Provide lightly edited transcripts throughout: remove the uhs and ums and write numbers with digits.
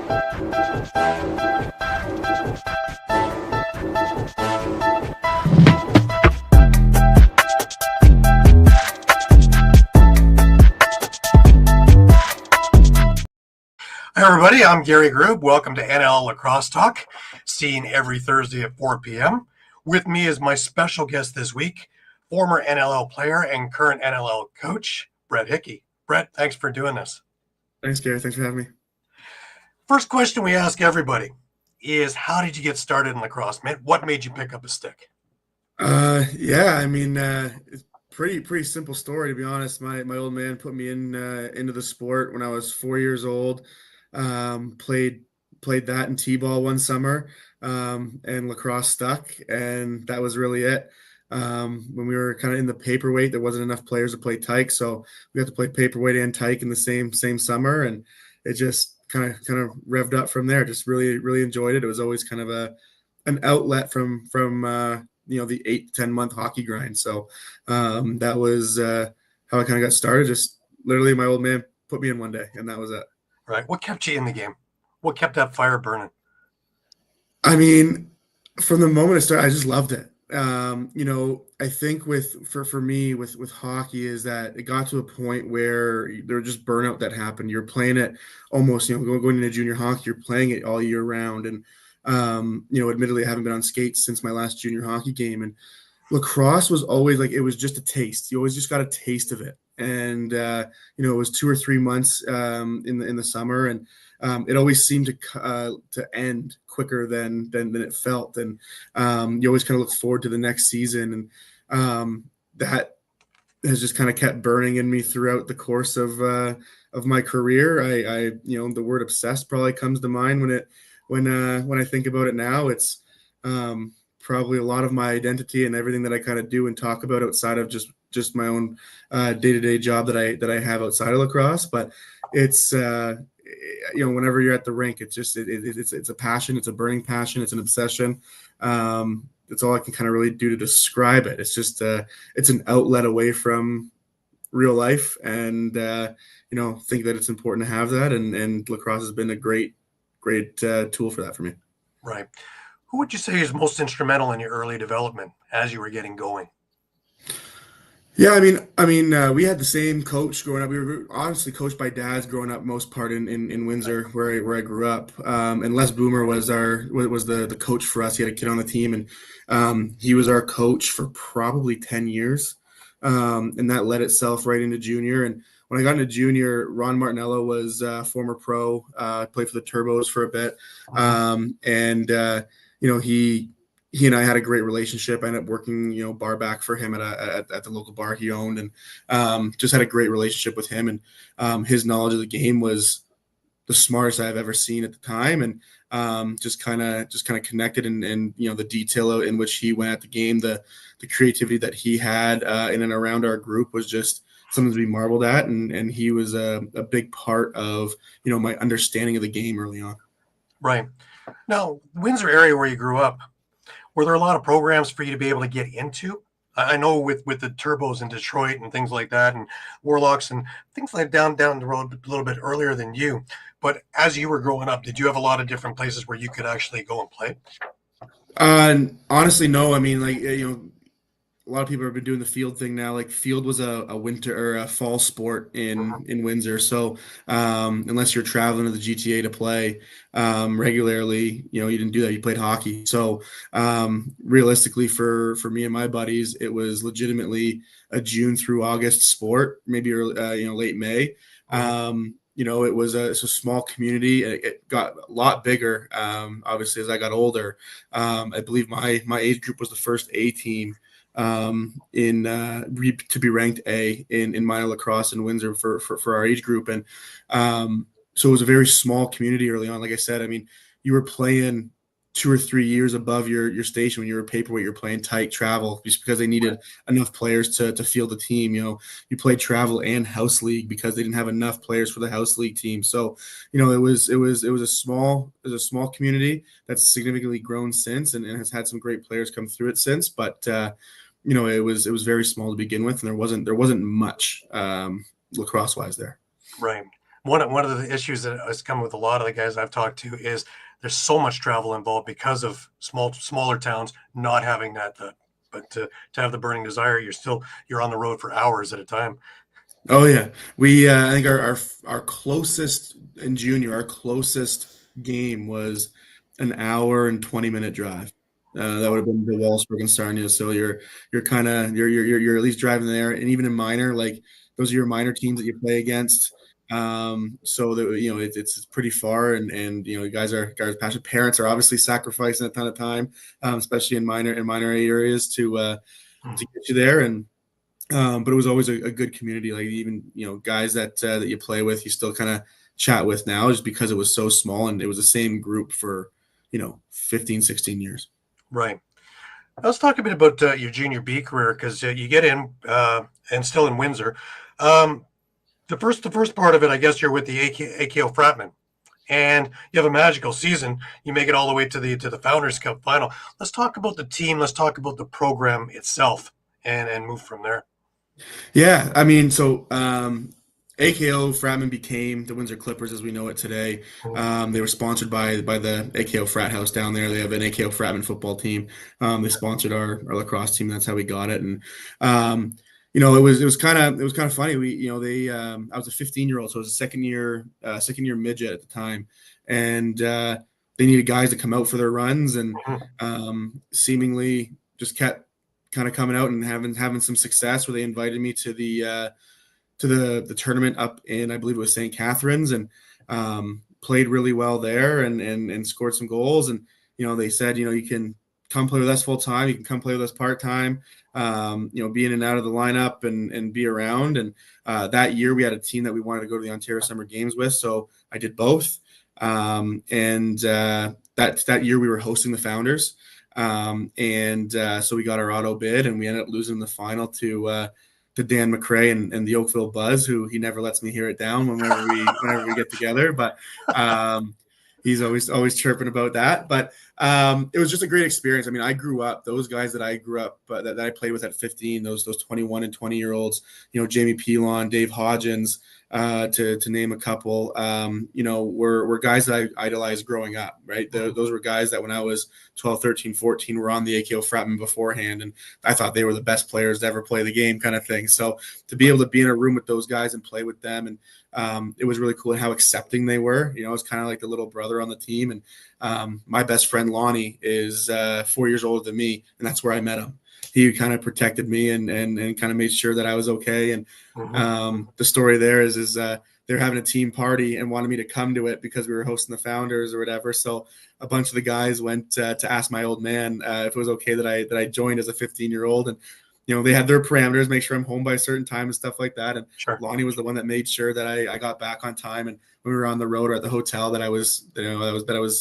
Hi everybody, I'm Gary Groob. Welcome to NLL Lacrosse Talk, seen every Thursday at 4 p.m. With me is my special guest this week, former NLL player and current NLL coach, Brett Hickey. Brett, thanks for doing this. Thanks, Gary. Thanks for having me. First question we ask everybody is, how did you get started in lacrosse? What made you pick up a stick? It's pretty simple story, to be honest. My old man put me into the sport when I was 4 years old. Played that in t-ball one summer, and lacrosse stuck, and that was really it. When we were kind of in the paperweight, there wasn't enough players to play tyke, so we got to play paperweight and tyke in the same summer, and it just kind of revved up from there. Just really enjoyed it. It was always kind of an outlet from the 8 to 10 month hockey grind. So that was how I kind of got started. Just literally, my old man put me in one day, and that was it. Right. What kept you in the game? What kept that fire burning? I mean, from the moment it started, I just loved it. I think for me with hockey is that it got to a point where there was just burnout that happened. You're playing it almost, going into junior hockey, you're playing it all year round. And, admittedly, I haven't been on skates since my last junior hockey game. And lacrosse was always like, it was just a taste. You always just got a taste of it. And, it was 2 or 3 months in the summer, and it always seemed to end quicker than it felt. And you always kind of look forward to the next season. And that has just kind of kept burning in me throughout the course of my career. I the word obsessed probably comes to mind when I think about it now. It's probably a lot of my identity and everything that I kind of do and talk about outside of just my own day-to-day job that I have outside of lacrosse. But it's whenever you're at the rink, it's just it's a passion. It's a burning passion. It's an obsession. That's all I can kind of really do to describe it. It's just it's an outlet away from real life, and think that it's important to have that. And lacrosse has been a great tool for that for me. Right. Who would you say is most instrumental in your early development as you were getting going? Yeah, we had the same coach growing up. We were honestly coached by dads growing up, most part in Windsor, where I grew up. And Les Boomer was the coach for us. He had a kid on the team, and he was our coach for probably 10 years. And that led itself right into junior. And when I got into junior, Ron Martinello was former pro, played for the Turbos for a bit, he and I had a great relationship. I ended up working, bar back for him at the local bar he owned, and just had a great relationship with him. And his knowledge of the game was the smartest I've ever seen at the time. And just kind of connected, and the detail in which he went at the game, the creativity that he had in and around our group was just something to be marveled at. And he was a big part of, my understanding of the game early on. Right. Now, Windsor area where you grew up, were there a lot of programs for you to be able to get into? I know with the Turbos in Detroit and things like that, and Warlocks and things like down the road a little bit earlier than you. But as you were growing up, did you have a lot of different places where you could actually go and play? Honestly, no. A lot of people have been doing the field thing now. Like, field was a winter or a fall sport in Windsor. So unless you're traveling to the GTA to play regularly, you didn't do that. You played hockey. So realistically, for me and my buddies, it was legitimately a June through August sport, maybe early, late May. It was a small community. It got a lot bigger, obviously, as I got older. I believe my age group was the first A team to be ranked A in minor lacrosse in Windsor for our age group. And so it was a very small community early on. Like I said, you were playing 2 or 3 years above your station. When you were paperweight, you're playing tight travel just because they needed enough players to field the team. You played travel and house league because they didn't have enough players for the house league team. So, it was a small community that's significantly grown since, and has had some great players come through it since. But it was very small to begin with, and there wasn't much lacrosse wise there. Right. One of the issues that has come with a lot of the guys I've talked to is there's so much travel involved because of smaller towns not having that. But to have the burning desire, you're on the road for hours at a time. Oh yeah, we I think our closest in junior, our closest game was an hour and 20-minute drive. That would have been to Wolfsburg and Sarnia. So you're kind of you're at least driving there, and even in minor, like those are your minor teams that you play against. So that it's pretty far, and guys passionate. Parents are obviously sacrificing a ton of time, especially in minor areas to get you there. And but it was always a good community. Like even guys that you play with, you still kind of chat with now, just because it was so small and it was the same group for 15, 16 years. Right. Let's talk a bit about your junior B career because you get in and still in Windsor. Um, the first part of it, I guess you're with the AKO Fratman, and you have a magical season. You make it all the way to the Founders Cup final. Let's talk about the team. Let's talk about the program itself, and move from there. Yeah, I mean, so AKO Fratman became the Windsor Clippers as we know it today. They were sponsored by the AKO Frat House down there. They have an AKO Fratman football team. They sponsored our lacrosse team. That's how we got it. And it was kind of funny. I was a 15-year-old, so I was a second year midget at the time, and they needed guys to come out for their runs, and seemingly just kept kind of coming out and having some success, where they invited me to the tournament up in, I believe it was St. Catharines, and played really well there and scored some goals. And they said you can come play with us full time, you can come play with us part time, be in and out of the lineup and be around. And that year we had a team that we wanted to go to the Ontario Summer Games with, so I did both. That year we were hosting the Founders. So we got our auto bid, and we ended up losing the final to Dan McRae and the Oakville Buzz, who he never lets me hear it down whenever we get together. But he's always chirping about that. But it was just a great experience. I mean, I grew up, those guys that I grew up, that I played with at 15, those 21 and 20-year-olds, Jamie Pilon, Dave Hodgins, to name a couple, were guys that I idolized growing up, right? Those were guys that when I was 12, 13, 14, were on the AKO Fratman beforehand, and I thought they were the best players to ever play the game, kind of thing. So to be able to be in a room with those guys and play with them, and it was really cool, and how accepting they were. I was kind of like the little brother on the team. And my best friend Lonnie is 4 years older than me, and that's where I met him. He kind of protected me and kind of made sure that I was okay. And the story there is they're having a team party and wanted me to come to it because we were hosting the Founders or whatever. So a bunch of the guys went to ask my old man if it was okay that I joined as a 15-year-old. And they had their parameters, make sure I'm home by a certain time and stuff like that. And Sure. Lonnie was the one that made sure that I got back on time. And when we were on the road or at the hotel, that I was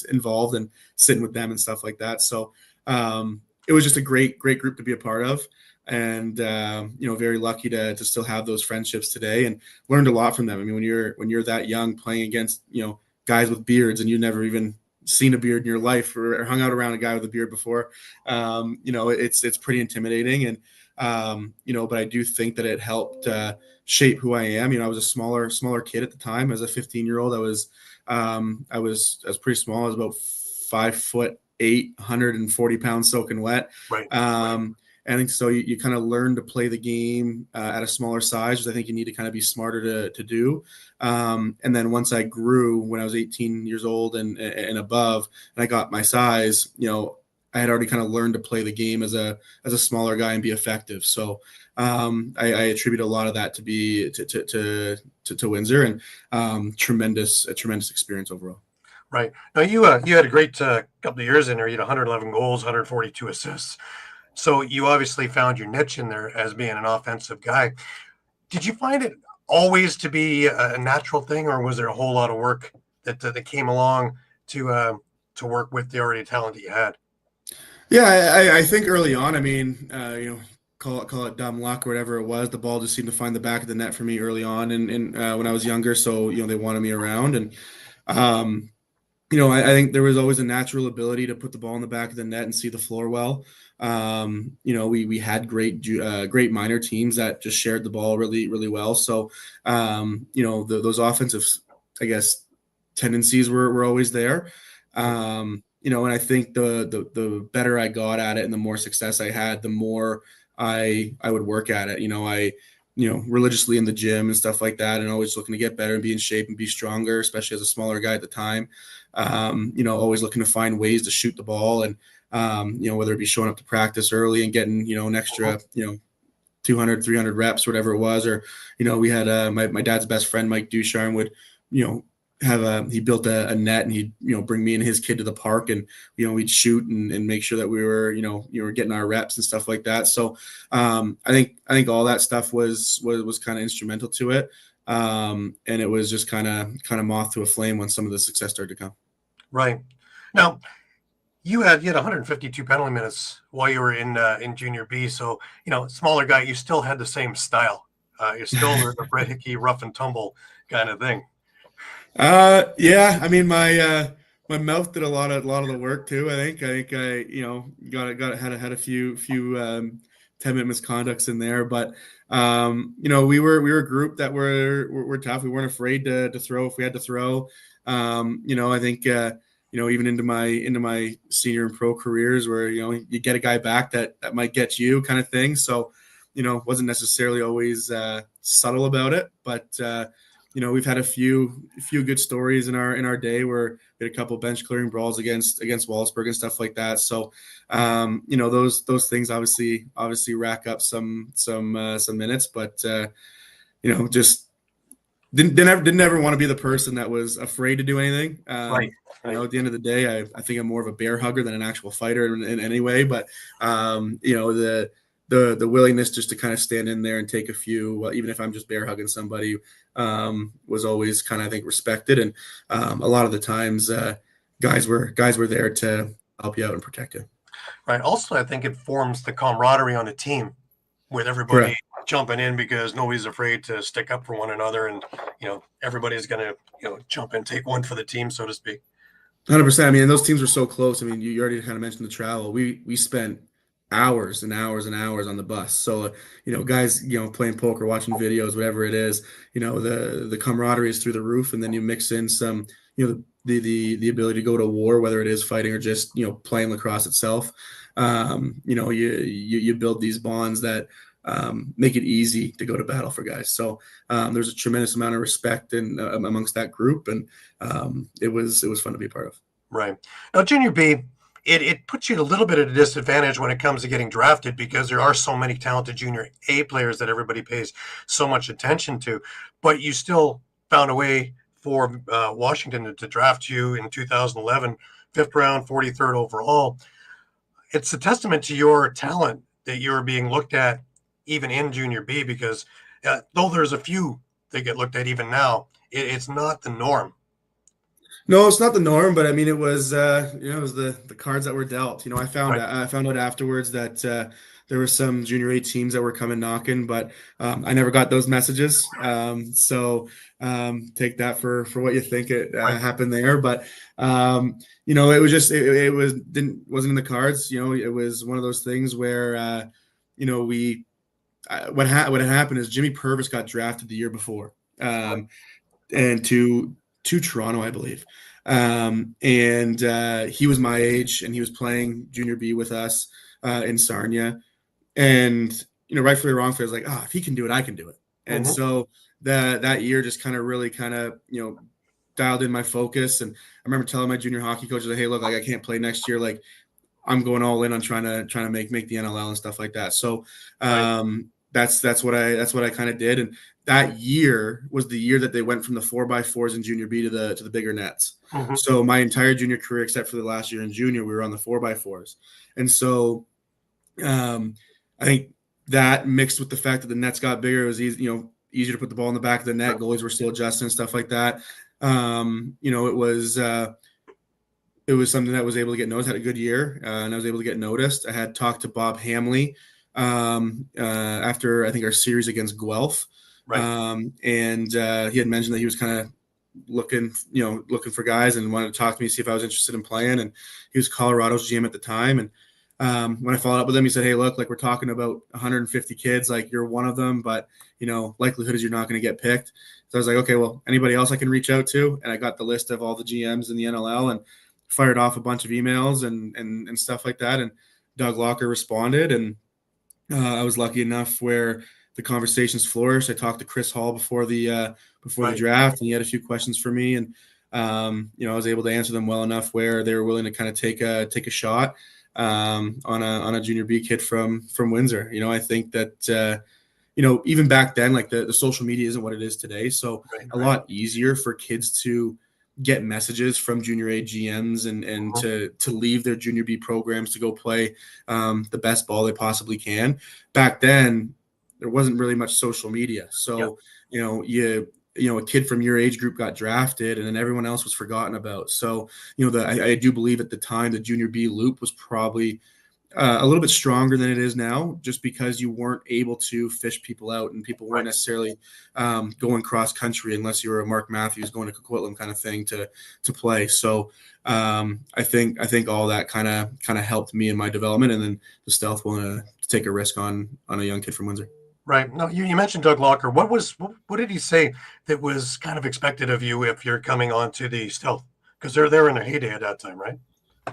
involved and sitting with them and stuff like that. So it was just a great group to be a part of. And very lucky to still have those friendships today, and learned a lot from them. I mean, when you're that young, playing against guys with beards, and you've never even seen a beard in your life or hung out around a guy with a beard before, it's pretty intimidating. And but I do think that it helped shape who I am. I was a smaller kid at the time. As a 15-year-old, I was pretty small. I was about 5'8", 140 pounds soaking wet. Right. I think so. You kind of learn to play the game at a smaller size, which I think you need to kind of be smarter to do. And then once I grew, when I was 18 years old and above, and I got my size, I had already kind of learned to play the game as a smaller guy and be effective. So I attribute a lot of that to Windsor, and tremendous experience overall. Right. Now you had a great couple of years in there. You had 111 goals, 142 assists. So you obviously found your niche in there as being an offensive guy. Did you find it always to be a natural thing, or was there a whole lot of work that came along to work with the already talent that you had? Yeah, I think early on, I mean, call it dumb luck or whatever it was. The ball just seemed to find the back of the net for me early on, and when I was younger. So they wanted me around, and I think there was always a natural ability to put the ball in the back of the net and see the floor well. We had great minor teams that just shared the ball really, really well. So, those offensive I guess, tendencies were always there. And I think the better I got at it and the more success I had, the more I would work at it. Religiously in the gym and stuff like that, and always looking to get better and be in shape and be stronger, especially as a smaller guy at the time. Always looking to find ways to shoot the ball, and whether it be showing up to practice early and getting an extra 200, 300 reps, whatever it was, or we had my dad's best friend Mike Ducharme would he built a net, and he'd bring me and his kid to the park, and we'd shoot and make sure that we were getting our reps and stuff like that. So I think all that stuff was kind of instrumental to it, and it was just kind of moth to a flame when some of the success started to come. Right. Now you had 152 penalty minutes while you were in junior B, so smaller guy, you still had the same style. You're still the Brett Hickey rough and tumble kind of thing. Yeah, I mean my mouth did a lot of the work too. I think I had a few 10-minute misconducts in there, but we were a group that were tough. We weren't afraid to throw if we had to throw. I think even into my senior and pro careers where you get a guy back that might get you kind of thing. So wasn't necessarily always subtle about it, but we've had a few good stories in our day where we had a couple bench clearing brawls against Wallaceburg and stuff like that. So, those things obviously rack up some minutes, but just didn't ever want to be the person that was afraid to do anything. Right. At the end of the day, I think I'm more of a bear hugger than an actual fighter in any way. But the willingness just to kind of stand in there and take a few, even if I'm just bear hugging somebody, was always kind of, I think, respected. And a lot of the times, guys were there to help you out and protect you. Right. Also, I think it forms the camaraderie on a team with everybody Correct. Jumping in because nobody's afraid to stick up for one another, and everybody's going to jump in, take one for the team, so to speak. 100%. I mean, those teams were so close. I mean, you already kind of mentioned the travel. We spent hours and hours and hours on the bus. So, guys, playing poker, watching videos, whatever it is, the camaraderie is through the roof. And then you mix in some, the ability to go to war, whether it is fighting or just, playing lacrosse itself. You build these bonds that make it easy to go to battle for guys. So there's a tremendous amount of respect amongst that group. And it was fun to be a part of. Right. Now, junior B, it puts you at a little bit of a disadvantage when it comes to getting drafted because there are so many talented junior A players that everybody pays so much attention to, but you still found a way for Washington to draft you in 2011, 5th round, 43rd overall. It's a testament to your talent that you're being looked at even in junior B, because though there's a few that get looked at even now, it's not the norm. No, it's not the norm, but I mean, it was it was the cards that were dealt. I found out afterwards that there were some junior A teams that were coming knocking, but I never got those messages. So take that for what you think it happened there. But it was just it wasn't in the cards. It was one of those things where what had happened is Jimmy Purvis got drafted the year before, and to Toronto, I believe. And he was my age, and he was playing junior B with us in Sarnia. And, rightfully or wrongfully, I was like, if he can do it, I can do it. And so that year just really dialed in my focus. And I remember telling my junior hockey coach, hey, look, I can't play next year. Like, I'm going all in on trying to make the NLL and stuff like that. So that's what I kind of did. And that year was the year that they went from the 4x4s in junior B to the bigger nets. So my entire junior career, except for the last year in junior, we were on the 4x4s. And so I think that mixed with the fact that the nets got bigger, it was easier to put the ball in the back of the net. Goalies were still adjusting and stuff like that. It was something that was able to get noticed. Had a good year, and I was able to get noticed. I had talked to Bob Hamley after I think our series against Guelph, and he had mentioned that he was kind of looking for guys and wanted to talk to me, see if I was interested in playing. And he was Colorado's GM at the time, and when I followed up with him, he said, "Hey, look, like we're talking about 150 kids, like you're one of them, but likelihood is you're not going to get picked." So I was like, "Okay, well, anybody else I can reach out to?" And I got the list of all the GMs in the NLL and fired off a bunch of emails and stuff like that. And Doug Locker responded, and I was lucky enough where the conversations flourished. I talked to Chris Hall before the draft, and he had a few questions for me, and I was able to answer them well enough where they were willing to kind of take a shot on a junior B kid from Windsor. I think that even back then, like the social media isn't what it is today, so a lot easier for kids to get messages from junior A GMs and to leave their junior B programs to go play the best ball they possibly can. Back then, there wasn't really much social media, so a kid from your age group got drafted, and then everyone else was forgotten about. So I do believe at the time the junior B loop was probably a little bit stronger than it is now, just because you weren't able to fish people out, and people weren't necessarily going cross country unless you were a Mark Matthews going to Coquitlam kind of thing to play. So I think all that kind of helped me in my development, and then the stealth willing to take a risk on a young kid from Windsor. Right. No, you mentioned Doug Locker. What did he say that was kind of expected of you if you're coming on to the stealth? Because they're in their heyday at that time, right?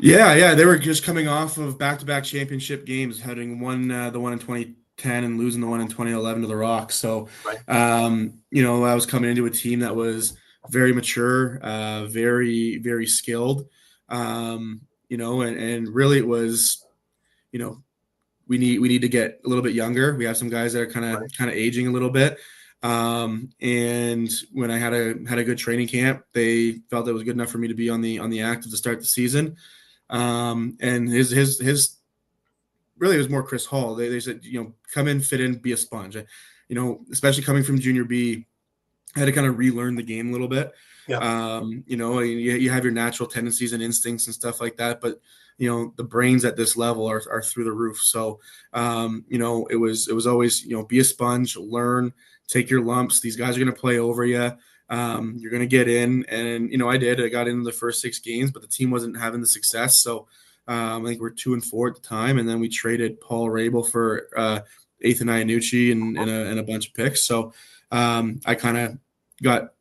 Yeah. They were just coming off of back-to-back championship games, having won the one in 2010 and losing the one in 2011 to the Rocks. So, I was coming into a team that was very mature, very, very skilled, and really it was, we need to get a little bit younger. We have some guys that are kind of aging a little bit. And when I had a good training camp, they felt it was good enough for me to be on the active to start the season. And his really it was more Chris Hall. They said, come in, fit in, be a sponge. Especially coming from junior B, I had to kind of relearn the game a little bit. Yeah. You have your natural tendencies and instincts and stuff like that, but the brains at this level are through the roof. So, it was always, be a sponge, learn, take your lumps. These guys are going to play over you. You're going to get in, and I did. I got into the first 6 games, but the team wasn't having the success. So I think we're 2-4 at the time, and then we traded Paul Rabel for Ethan Iannucci and a bunch of picks. So I kind of got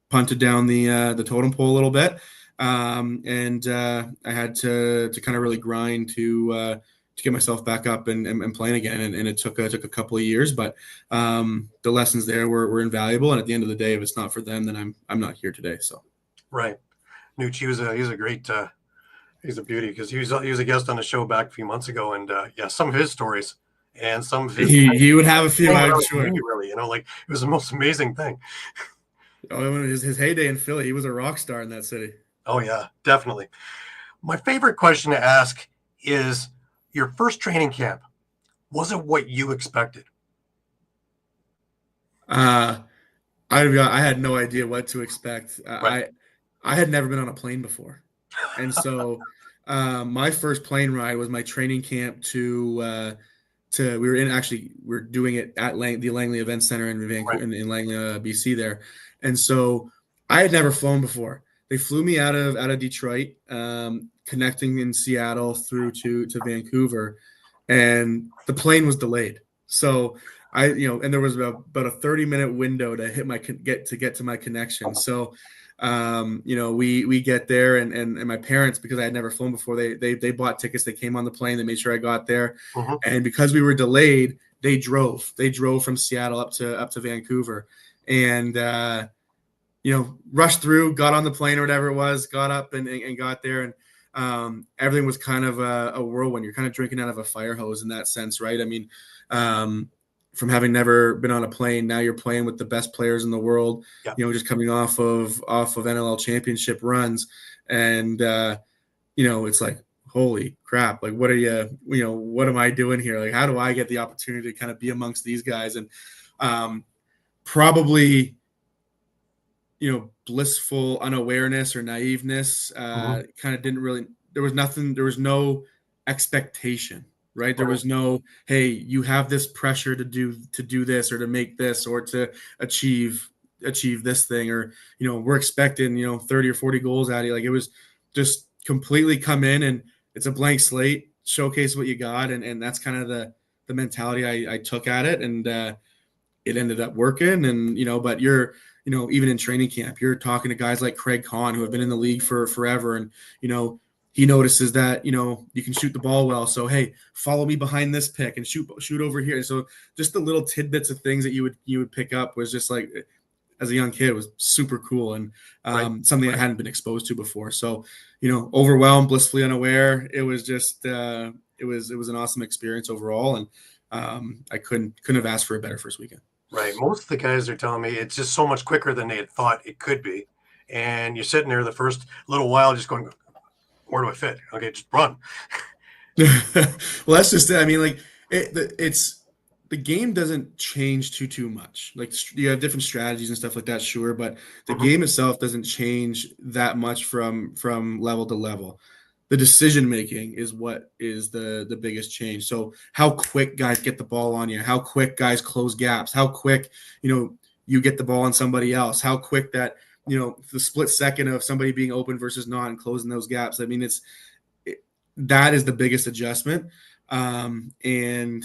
punted down the totem pole a little bit, and I had to kind of really grind to get myself back up and playing again. And it took a couple of years, but the lessons there were invaluable. And at the end of the day, if it's not for them, then I'm not here today. So. Right. Nucci he's a great, he's a beauty, because he was a guest on the show back a few months ago. And some of his stories and some of his, he would have a few, I'm sure. Really, it was the most amazing thing. Oh, his heyday in Philly, he was a rock star in that city. Oh yeah, definitely. My favorite question to ask is, your first training camp, was it what you expected? I had no idea what to expect. I had never been on a plane before, and so my first plane ride was my training camp to we're doing it at the Langley Event Center in Vancouver, in Langley, BC there, and so I had never flown before. They flew me out of Detroit, connecting in Seattle through to Vancouver, and the plane was delayed. So and there was about a 30-minute window to get to my connection. So, we get there, and my parents, because I had never flown before, they bought tickets. They came on the plane. They made sure I got there, and because we were delayed, they drove from Seattle up to Vancouver, and rushed through, got on the plane or whatever it was, got up and got there, and everything was kind of a whirlwind. You're kind of drinking out of a fire hose in that sense, right? I mean, from having never been on a plane, now you're playing with the best players in the world. Yep. Just coming off of NLL championship runs, and it's like, holy crap! Like, what what am I doing here? Like, how do I get the opportunity to kind of be amongst these guys? And probably, blissful unawareness or naiveness, kind of didn't really. There was no expectation. Right. There was no, hey, you have this pressure to do this or to make this or to achieve this thing, or, we're expecting, 30 or 40 goals out of you. Like, it was just completely come in, and it's a blank slate. showcase what you got, and that's kind of the mentality I took at it, and it ended up working. And but you're even in training camp, you're talking to guys like Craig Kahn who have been in the league for forever, and he notices that you can shoot the ball well, so hey, follow me behind this pick and shoot over here. And so just the little tidbits of things that you would pick up was just like, as a young kid, was super cool, and something I hadn't been exposed to before. So overwhelmed, blissfully unaware. It was just it was an awesome experience overall, and I couldn't have asked for a better first weekend. Right. Most of the guys are telling me it's just so much quicker than they had thought it could be. And you're sitting there the first little while just going, where do I fit? Okay, just run. Well, that's just it. I mean, like it's the game doesn't change too much. Like you have different strategies and stuff like that, sure, but the game itself doesn't change that much from level to level. The decision making is what is the biggest change. So how quick guys get the ball on you, how quick guys close gaps, how quick you get the ball on somebody else, how quick that the split second of somebody being open versus not and closing those gaps. I mean, that is the biggest adjustment, and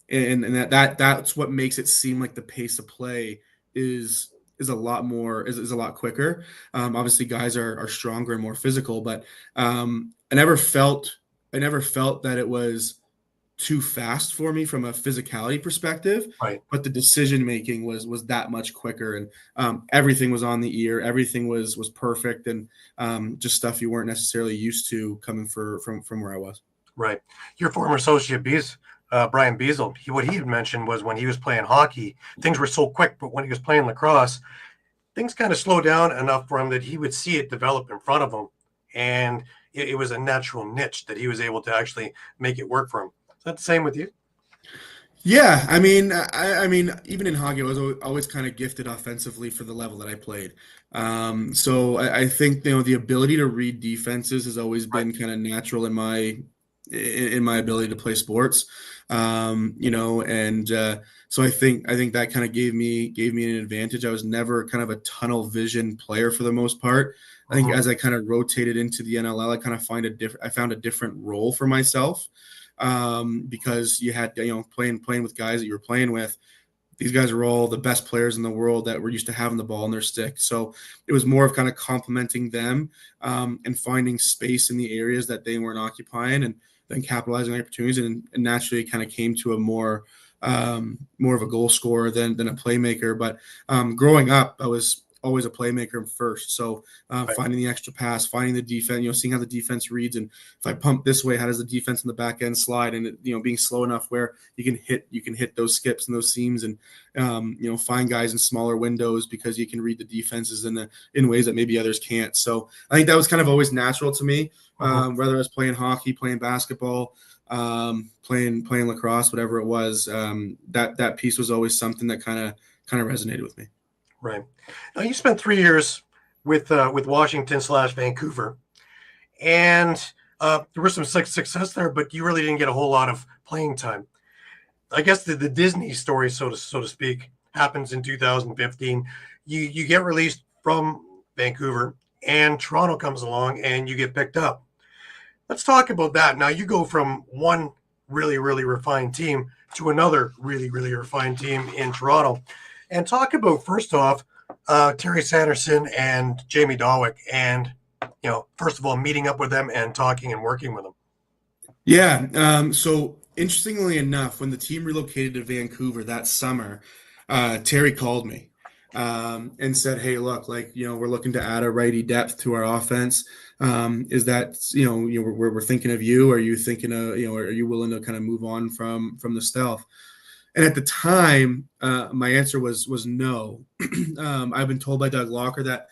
that's what makes it seem like the pace of play is a lot more is a lot quicker. Obviously, guys are stronger and more physical, but I never felt that it was too fast for me from a physicality perspective. Right. But the decision making was that much quicker, and everything was on the ear. Everything was perfect, and just stuff you weren't necessarily used to coming from where I was. Right. Your former associate Brian Beazle, what he had mentioned was when he was playing hockey, things were so quick, but when he was playing lacrosse, things kind of slowed down enough for him that he would see it develop in front of him, and it was a natural niche that he was able to actually make it work for him. Is that the same with you? Yeah, I mean, even in hockey, I was always kind of gifted offensively for the level that I played. So I think the ability to read defenses has always been kind of natural in my ability to play sports. And so I think that kind of gave me an advantage. I was never kind of a tunnel vision player for the most part. I think as I kind of rotated into the NLL, I found a different role for myself, because you had playing with guys that you were playing with. These guys are all the best players in the world that were used to having the ball in their stick. So it was more of kind of complimenting them, and finding space in the areas that they weren't occupying, and then capitalizing on opportunities. And naturally, it kind of came to a more of a goal scorer than a playmaker. But growing up, I was always a playmaker first. So finding the extra pass, finding the defense, seeing how the defense reads, and if I pump this way, how does the defense in the back end slide? And being slow enough where you can hit those skips and those seams, and find guys in smaller windows because you can read the defenses in ways that maybe others can't. So I think that was kind of always natural to me, whether I was playing hockey, playing basketball, playing lacrosse, whatever it was. That piece was always something that kind of resonated with me. Right. Now you spent 3 years with Washington / Vancouver, and there was some success there, but you really didn't get a whole lot of playing time. I guess the Disney story, so to speak, happens in 2015. You get released from Vancouver, and Toronto comes along, and you get picked up. Let's talk about that. Now you go from one really, really refined team to another really, really refined team in Toronto. And talk about, first off, Terry Sanderson and Jamie Dawick, and first of all, meeting up with them and talking and working with them. Yeah. So interestingly enough, when the team relocated to Vancouver that summer, Terry called me and said, "Hey, look, we're looking to add a righty depth to our offense. Is that we're thinking of you? Are you thinking of are you willing to kind of move on from the stealth?" And at the time, my answer was no. I've been told by Doug Locker that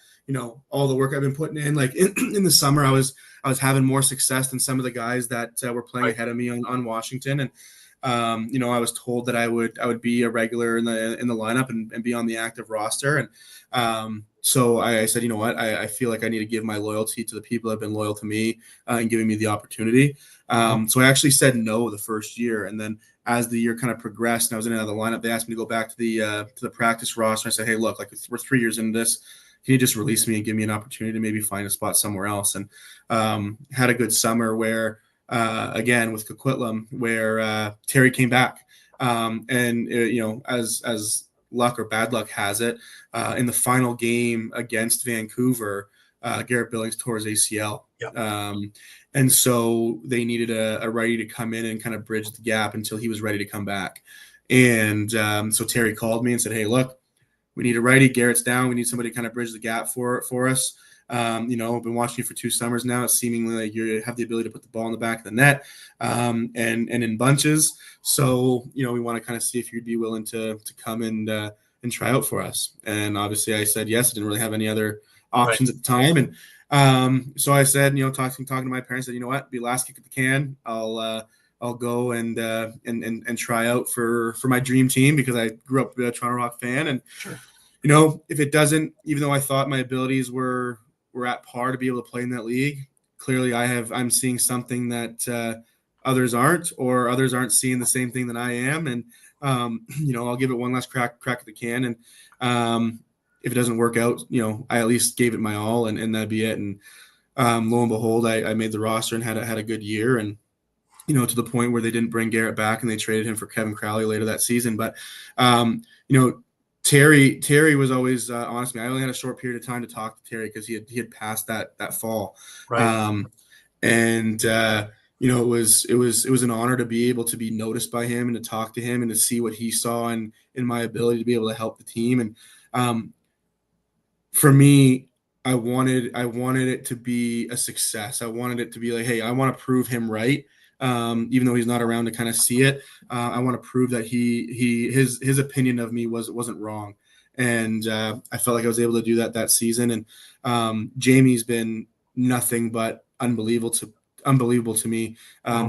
all the work I've been putting in, like in the summer, I was having more success than some of the guys that were playing ahead of me on Washington, and I was told that I would be a regular in the lineup and be on the active roster, and so I said, you know what, I feel like I need to give my loyalty to the people that have been loyal to me and giving me the opportunity. So I actually said no the first year, and then as the year kind of progressed and I was in another lineup, they asked me to go back to the practice roster. I said, hey, look, we're 3 years into this. Can you just release me and give me an opportunity to maybe find a spot somewhere else? And had a good summer where again with Coquitlam, where Terry came back. And as luck or bad luck has it, in the final game against Vancouver, Garrett Billings tore his ACL. Yep. And so they needed a righty to come in and kind of bridge the gap until he was ready to come back. And so Terry called me and said, "Hey, look, we need a righty. Garrett's down. We need somebody to kind of bridge the gap for us. I've been watching you for 2 summers now. It's seemingly like you have the ability to put the ball in the back of the net, and in bunches. So, we want to kind of see if you'd be willing to come and try out for us." And obviously I said yes. I didn't really have any other options at the time. And so I said, talking to my parents, said, "You know what, be last kick at the can. I'll go and try out for my dream team," because I grew up a Toronto Rock fan. And, Sure. If it doesn't, even though I thought my abilities were at par to be able to play in that league, clearly I'm seeing something that others aren't, or others aren't seeing the same thing that I am. And, I'll give it one last crack at the can. And if it doesn't work out, I at least gave it my all, and that'd be it. And lo and behold, I made the roster and had a good year. And, to the point where they didn't bring Garrett back and they traded him for Kevin Crowley later that season. But, Terry was always honest with me. I only had a short period of time to talk to Terry because he had passed that fall. Right. It was an honor to be able to be noticed by him and to talk to him and to see what he saw in my ability to be able to help the team. And for me, I wanted it to be a success. I wanted it to be like, hey, I want to prove him right. Even though he's not around to kind of see it, I want to prove that his opinion of me wasn't wrong. And I felt like I was able to do that season. And Jamie's been nothing but unbelievable to me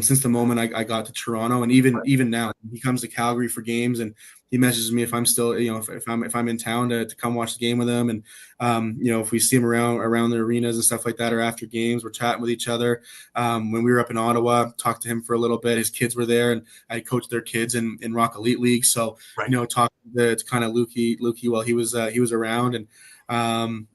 since the moment I got to Toronto. And even now, he comes to Calgary for games and he messages me if I'm still, if I'm in town to come watch the game with him. And if we see him around the arenas and stuff like that, or after games, we're chatting with each other. When we were up in Ottawa, talked to him for a little bit. His kids were there, and I coached their kids in Rock Elite League. So Right. Talking to kind of Lukey while he was around. And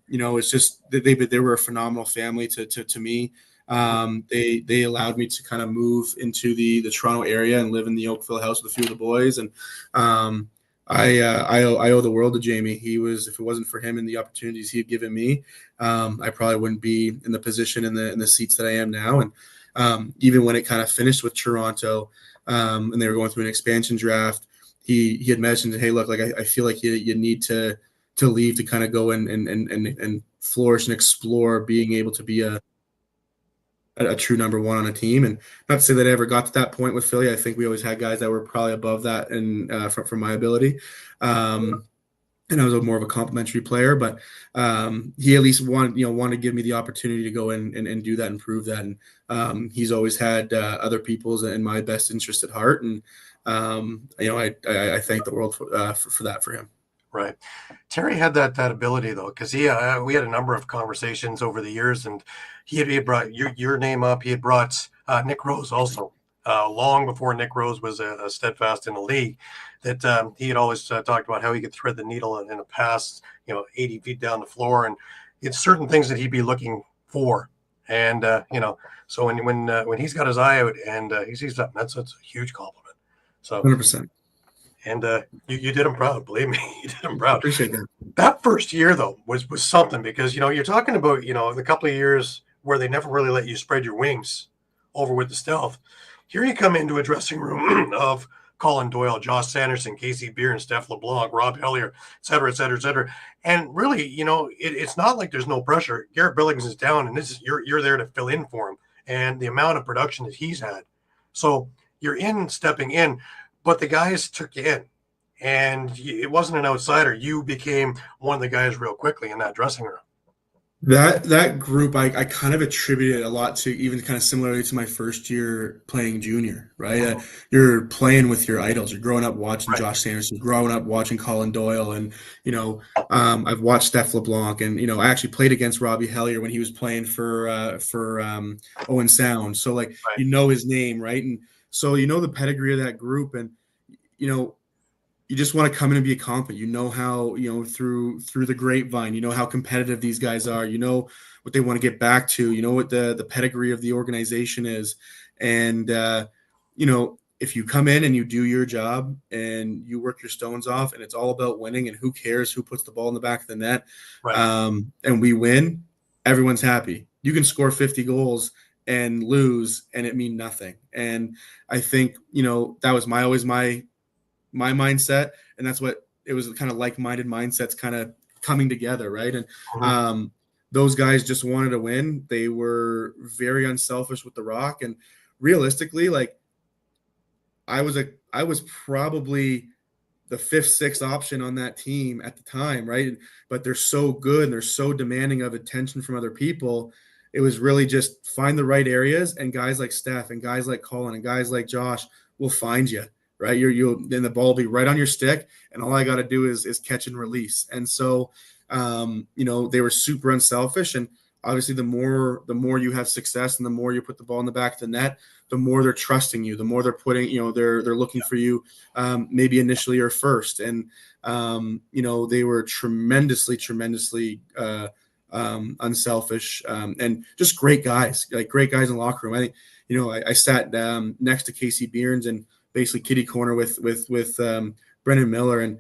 it's just they were a phenomenal family to me. They allowed me to kind of move into the Toronto area and live in the Oakville house with a few of the boys. And I owe the world to Jamie. If it wasn't for him and the opportunities he had given me, I probably wouldn't be in the position in the seats that I am now. And even when it kind of finished with Toronto, and they were going through an expansion draft, he had mentioned, "Hey, look, like I feel like you need to leave to kind of go and flourish and explore being able to be a true number one on a team." And not to say that I ever got to that point with Philly. I think we always had guys that were probably above that, and from my ability. And I was more of a complimentary player, but he at least wanted to give me the opportunity to go and do that and prove that. And he's always had other people's and my best interest at heart. And I thank the world for that for him. Right. Terry had that ability though, because we had a number of conversations over the years, and he had brought your name up. He had brought Nick Rose also, long before Nick Rose was a steadfast in the league. That he had always talked about how he could thread the needle in a pass, 80 feet down the floor, and it's certain things that he'd be looking for. And so when he's got his eye out and he sees something, that's a huge compliment. So 100%. And you did him proud, believe me. You did him proud. Appreciate that. That first year though was something, because you're talking about the couple of years where they never really let you spread your wings over with the stealth. Here you come into a dressing room of Colin Doyle, Josh Sanderson, Casey Beer, and Steph LeBlanc, Rob Hellier, et cetera, et cetera, et cetera. And really, it's not like there's no pressure. Garrett Billings is down, and you're there to fill in for him, and the amount of production that he's had. So you're stepping in, but the guys took you in, and it wasn't an outsider. You became one of the guys real quickly in that dressing room. That group, I kind of attributed a lot to, even kind of similarly to my first year playing junior, right? You're playing with your idols. You're growing up watching Josh Sanderson, growing up watching Colin Doyle, and I've watched Steph LeBlanc, and I actually played against Robbie Hellier when he was playing for Owen Sound. So his name, right? And so the pedigree of that group, and you just want to come in and be a confident. How, through the grapevine, how competitive these guys are, what they want to get back to, what the pedigree of the organization is. And, if you come in and you do your job and you work your stones off and it's all about winning and who cares who puts the ball in the back of the net, Right. and we win, everyone's happy. You can score 50 goals and lose and it mean nothing. And I think, that was always my mindset. And that's what it was, kind of like-minded mindsets kind of coming together. Right. And, Mm-hmm. those guys just wanted to win. They were very unselfish with the rock. And realistically, like, I was probably the fifth, sixth option on that team at the time, right? But they're so good and they're so demanding of attention from other people. It was really just find the right areas, and guys like Steph and guys like Colin and guys like Josh will find you, right? Then the ball will be right on your stick, and all I got to do is catch and release. And so, they were super unselfish, and obviously the more you have success and the more you put the ball in the back of the net, the more they're trusting you, the more they're putting, they're looking for you, maybe initially or first. And, they were tremendously unselfish, and just great guys in the locker room. I think, I sat next to Casey Beerns and basically kitty corner with Brendan Miller, and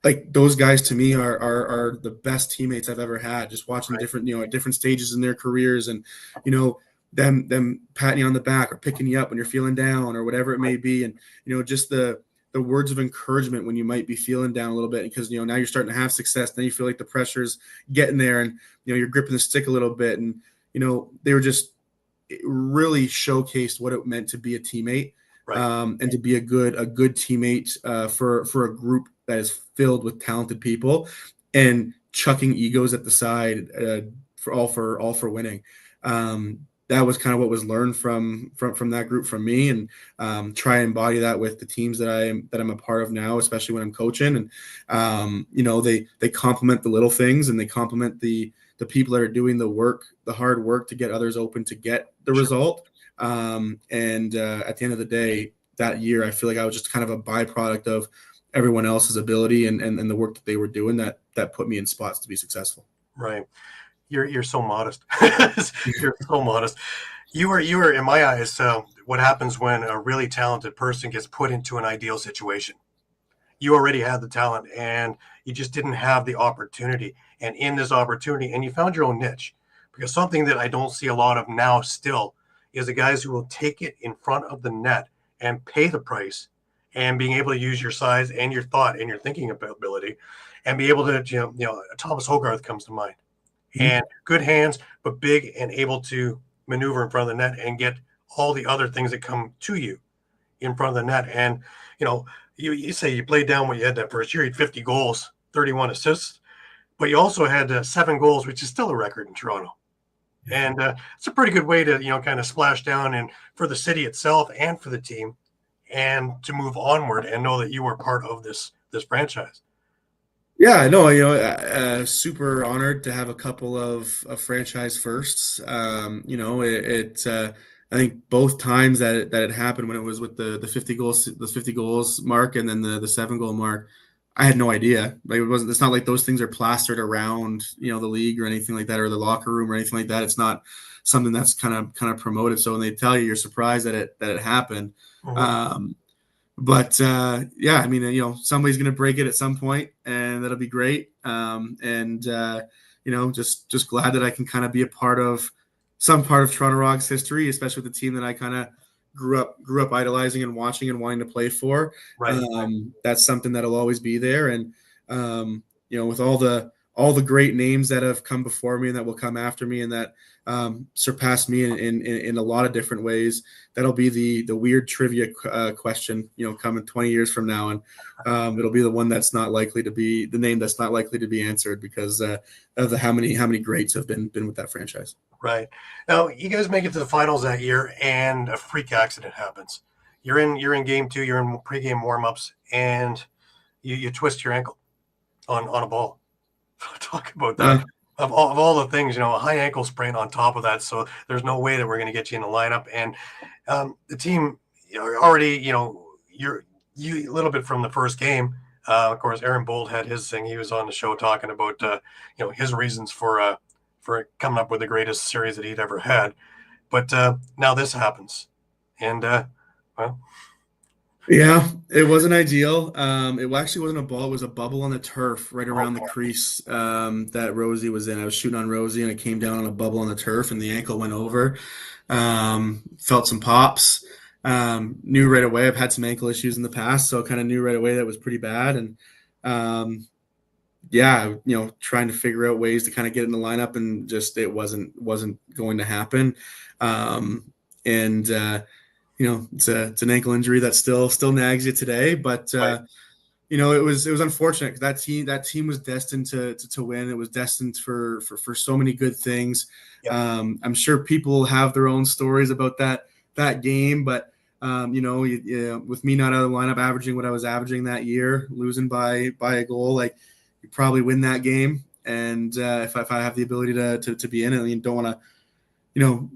like those guys to me are the best teammates I've ever had. Just watching Right. different, at different stages in their careers, and them patting you on the back or picking you up when you're feeling down or whatever it may be, and just the words of encouragement when you might be feeling down a little bit, because now you're starting to have success. Then you feel like the pressure's getting there, and you're gripping the stick a little bit, and they were just really showcased what it meant to be a teammate. Right. And to be a good teammate for a group that is filled with talented people, and chucking egos at the side for all for winning. That was kind of what was learned from that group from me, and try and embody that with the teams that I'm a part of now, especially when I'm coaching. And they complement the little things, and they complement the people that are doing the work, the hard work to get others open to get the result. And at the end of the day, that year, I feel like I was just kind of a byproduct of everyone else's ability and the work that they were doing that put me in spots to be successful. Right. You're so modest. You're so modest. You were in my eyes. What happens when a really talented person gets put into an ideal situation? You already had the talent, and you just didn't have the opportunity. And in this opportunity, and you found your own niche, because something that I don't see a lot of now still is the guys who will take it in front of the net and pay the price, and being able to use your size and your thought and your thinking ability, and be able to, Thomas Hogarth comes to mind. And good hands, but big and able to maneuver in front of the net and get all the other things that come to you in front of the net. And, you say you played down what you had that first year. You had 50 goals, 31 assists, but you also had 7 goals, which is still a record in Toronto. And it's a pretty good way to, kind of splash down and for the city itself and for the team, and to move onward and know that you were part of this franchise. Yeah, no, super honored to have a couple of franchise firsts. I think both times that it happened, when it was with the 50 goals mark, and then the 7 goal mark, I had no idea. Like, it's not like those things are plastered around, the league or anything like that, or the locker room or anything like that. It's not something that's kind of promoted. So when they tell you, you're surprised that it happened. Mm-hmm. But yeah, I mean, somebody's going to break it at some point, and that'll be great. Just glad that I can kind of be a part of some part of Toronto Rock's history, especially with the team that I kind of grew up idolizing and watching and wanting to play for. Right. That's something that'll always be there. And with all the great names that have come before me and that will come after me, and that surpass me in a lot of different ways, that'll be the weird trivia question, coming 20 years from now, and it'll be the one that's not likely to be the name that's not likely to be answered, because of how many greats have been with that franchise. Right. Now you guys make it to the finals that year, and a freak accident happens. You're in game 2. You're in pregame warmups, and you twist your ankle on a ball. Talk about that. Of all the things, a high ankle sprain on top of that. So there's no way that we're going to get you in the lineup. And the team, already, you're a little bit from the first game. Of course, Aaron Bold had his thing. He was on the show talking about, his reasons for coming up with the greatest series that he'd ever had. But now this happens, And well, Yeah, it wasn't ideal. It actually wasn't a ball. It was a bubble on the turf right around the okay, crease that Rosie was in. I was shooting on Rosie and it came down on a bubble on the turf and the ankle went over. Felt some pops. Knew right away. I've had some ankle issues in the past, so kind of knew right away that was pretty bad. And yeah, trying to figure out ways to kind of get in the lineup, and just it wasn't going to happen. And it's an ankle injury that still nags you today, but right, it was unfortunate because that team was destined to win. It was destined for so many good things. yeah, I'm sure people have their own stories about that game, but with me not out of the lineup, averaging what I was averaging that year, losing by a goal, like you probably win that game. And if I have the ability to be in it, you don't want to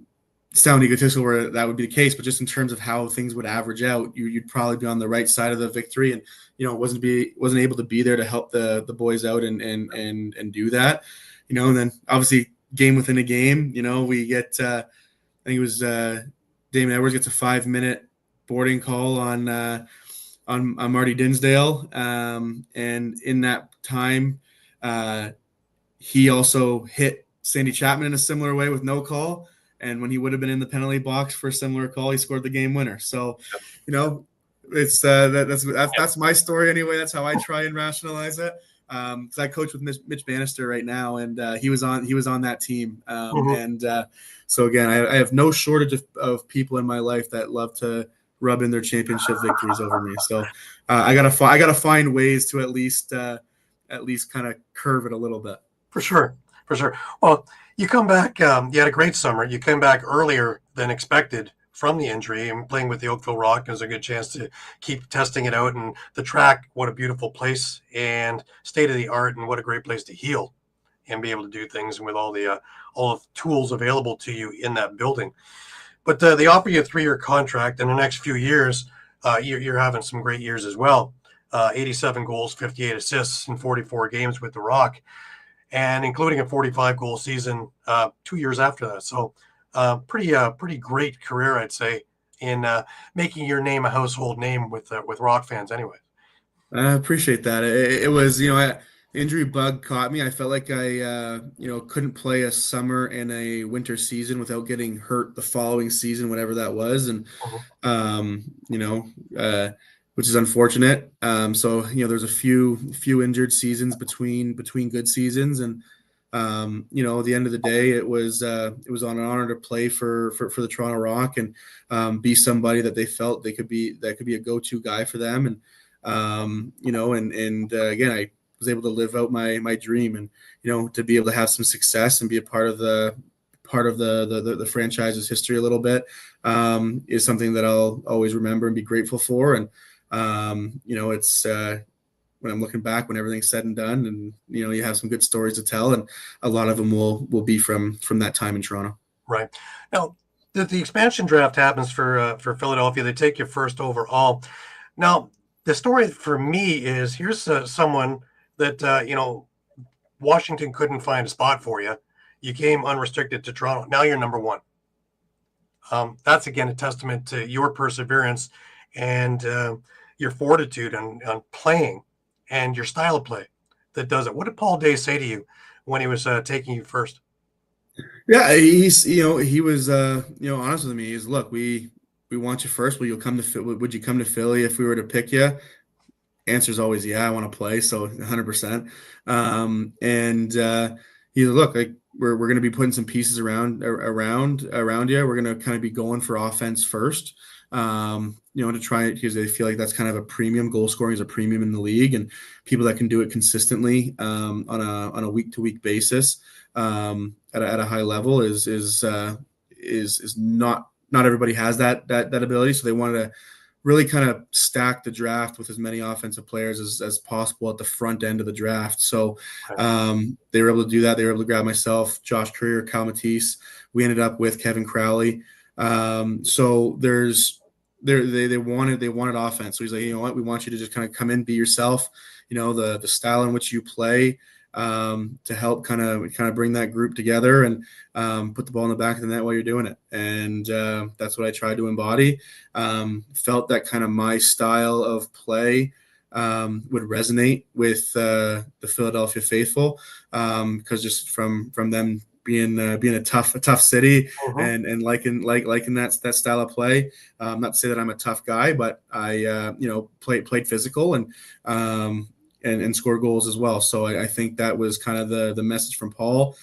sound egotistical where that would be the case, but just in terms of how things would average out, you'd probably be on the right side of the victory, and wasn't able to be there to help the boys out and do that, and then obviously game within a game, we get I think it was Damon Edwards gets a 5-minute boarding call on Marty Dinsdale, and in that time, he also hit Sandy Chapman in a similar way with no call. And when he would have been in the penalty box for a similar call, he scored the game winner. So, it's that's my story anyway. That's how I try and rationalize it. Because I coach with Mitch Bannister right now, and he was on that team. mm-hmm. So again, I have no shortage of people in my life that love to rub in their championship victories over me. So I gotta find ways to at least kind of curve it a little bit. For sure, for sure. Well, you come back. You had a great summer. You came back earlier than expected from the injury, and playing with the Oakville Rock is a good chance to keep testing it out. And the track, what a beautiful place, and state of the art, and what a great place to heal and be able to do things with all the tools available to you in that building. But they offer you a 3-year contract, and the next few years, you're having some great years as well. 87 goals, 58 assists in 44 games with the Rock, and including a 45-goal season 2 years after that. So pretty great career, I'd say, in making your name a household name with Rock fans anyway. I appreciate that. It was, injury bug caught me. I felt like I, couldn't play a summer and a winter season without getting hurt the following season, whatever that was. And, Mhm. which is unfortunate. So, there's a few injured seasons between good seasons. And, at the end of the day, it was on an honor to play for the Toronto Rock and be somebody that they felt that could be a go-to guy for them. And, again, I was able to live out my dream, and to be able to have some success and be a part of the franchise's history a little bit is something that I'll always remember and be grateful for. And it's when I'm looking back, when everything's said and done, and you have some good stories to tell, and a lot of them will be from that time in Toronto. Right. Now, the expansion draft happens for Philadelphia. They take you first overall. Now, the story for me is, here's someone that Washington couldn't find a spot for you. You came unrestricted to Toronto. Now you're number one. That's again a testament to your perseverance and your fortitude on playing and your style of play that does it. What did Paul Day say to you when he was taking you first? Yeah, he was honest with me. He's, look, we want you first. Would you come to Philly if we were to pick you? Answer's always, yeah, I want to play. So 100%. And he's, look, like we're going to be putting some pieces around you. We're going to kind of be going for offense first. To try it, because they feel like that's kind of a premium. Goal scoring is a premium in the league, and people that can do it consistently on a week-to-week basis at a high level is not everybody has that ability. So they wanted to really kind of stack the draft with as many offensive players as possible at the front end of the draft. So they were able to do that. They were able to grab myself, Josh Creer, Cal Matisse. We ended up with Kevin Crowley. So they wanted offense. So he's like, you know what, we want you to just kind of come in, be yourself. The style in which you play to help kind of bring that group together and put the ball in the back of the net while you're doing it. And that's what I tried to embody. Felt that kind of my style of play would resonate with the Philadelphia faithful, because just from them being a tough city and liking that style of play. Not to say that I'm a tough guy, but I played physical and score goals as well. So I think that was kind of the message from Paul.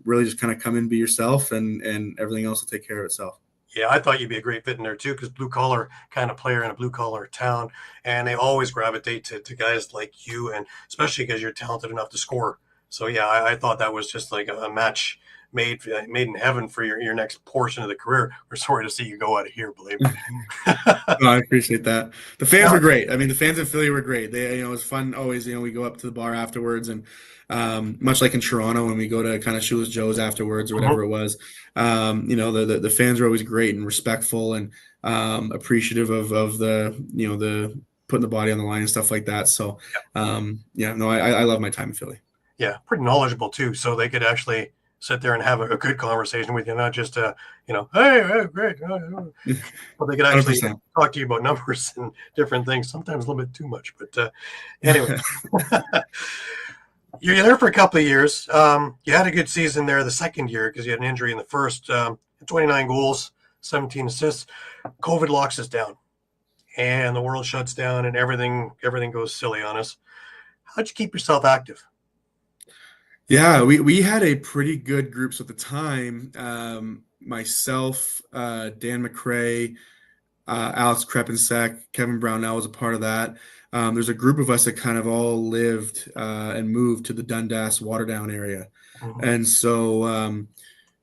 Really just kind of come in, be yourself, and everything else will take care of itself. Yeah, I thought you'd be a great fit in there too, because blue collar kind of player in a blue collar town, and they always gravitate to guys like you, and especially because you're talented enough to score. So yeah, I thought that was just like a match made in heaven for your next portion of the career. We're sorry to see you go out of here, believe me. No, I appreciate that. The fans were great. I mean, the fans in Philly were great. They, it was fun always. We go up to the bar afterwards, and much like in Toronto when we go to kind of Shoeless Joe's afterwards or whatever it was, the fans were always great and respectful and appreciative of the putting the body on the line and stuff like that. So, I love my time in Philly. Yeah, pretty knowledgeable too, so they could actually sit there and have a good conversation with you, not just hey, great, but they could actually 100%. talk to you about numbers and different things. Sometimes a little bit too much, but anyway. You're there for a couple of years. You had a good season there the second year because you had an injury in the first. 29 goals, 17 assists. COVID locks us down, and the world shuts down, and everything goes silly on us. How'd you keep yourself active? Yeah, we had a pretty good groups at the time. Myself, Dan McRae, Alex Krepensek, Kevin Brownell was a part of that. There's a group of us that kind of all lived and moved to the Dundas Waterdown area, and so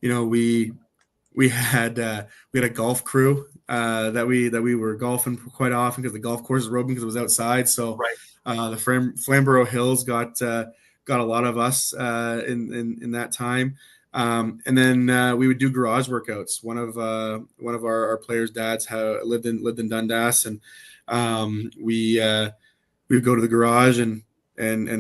we had a golf crew that we were golfing quite often because the golf course was open because it was outside. So the Flamborough Hills got a lot of us in that time. And then we would do garage workouts. One of our players' dads lived in Dundas, and we would go to the garage and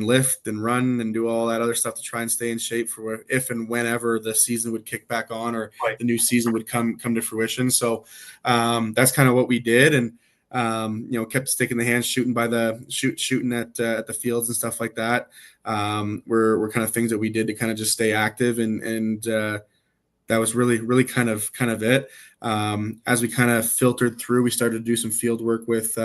lift and run and do all that other stuff to try and stay in shape for if and whenever the season would kick back on or the new season would come to fruition. So that's kind of what we did, and kept sticking the hands, shooting at the fields and stuff like that. Were kind of things that we did to kind of just stay active, and that was really kind of it. As we kind of filtered through, we started to do some field work with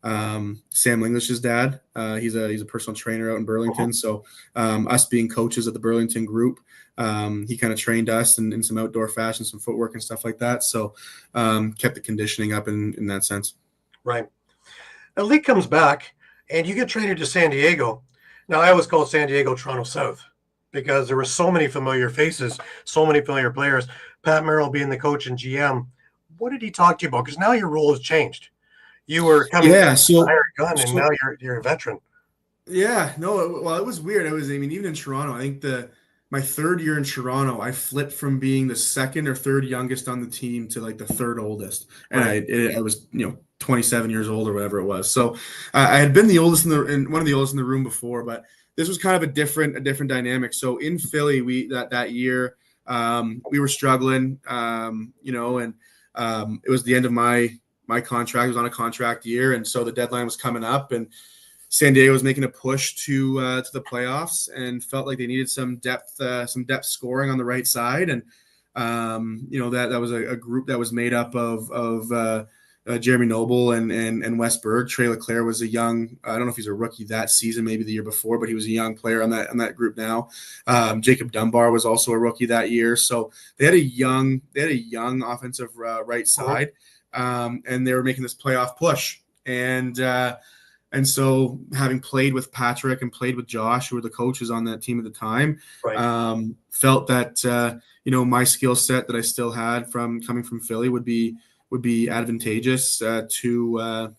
Sam English's dad. He's a personal trainer out in Burlington. So us being coaches at the Burlington group, he kind of trained us in some outdoor fashion, some footwork and stuff like that. So kept the conditioning up in that sense. Right. The league comes back and you get traded to San Diego. Now, I always call San Diego Toronto South because there were so many familiar faces, so many familiar players. Pat Merrill being the coach and GM, what did he talk to you about? Because now your role has changed. You were coming a hired gun, and now you're a veteran. Yeah, no, well, it was weird. Even in Toronto, I think my third year in Toronto, I flipped from being the second or third youngest on the team to like the third oldest, and I was 27 years old or whatever it was. So I had been the oldest one of the oldest in the room before, but this was kind of a different dynamic. So in Philly, that year we were struggling, and it was the end of my contract. It was on a contract year, and so the deadline was coming up, and San Diego was making a push to the playoffs, and felt like they needed some depth scoring on the right side, and that was a group that was made up of Jeremy Noble and Wes Berg. Trey Leclerc was a young, I don't know if he's a rookie that season, maybe the year before, but he was a young player on that group now. Jacob Dunbar was also a rookie that year, so they had a young offensive right side. And they were making this playoff push. And so having played with Patrick and played with Josh, who were the coaches on that team at the time, felt that, my skill set that I still had from coming from Philly would be advantageous to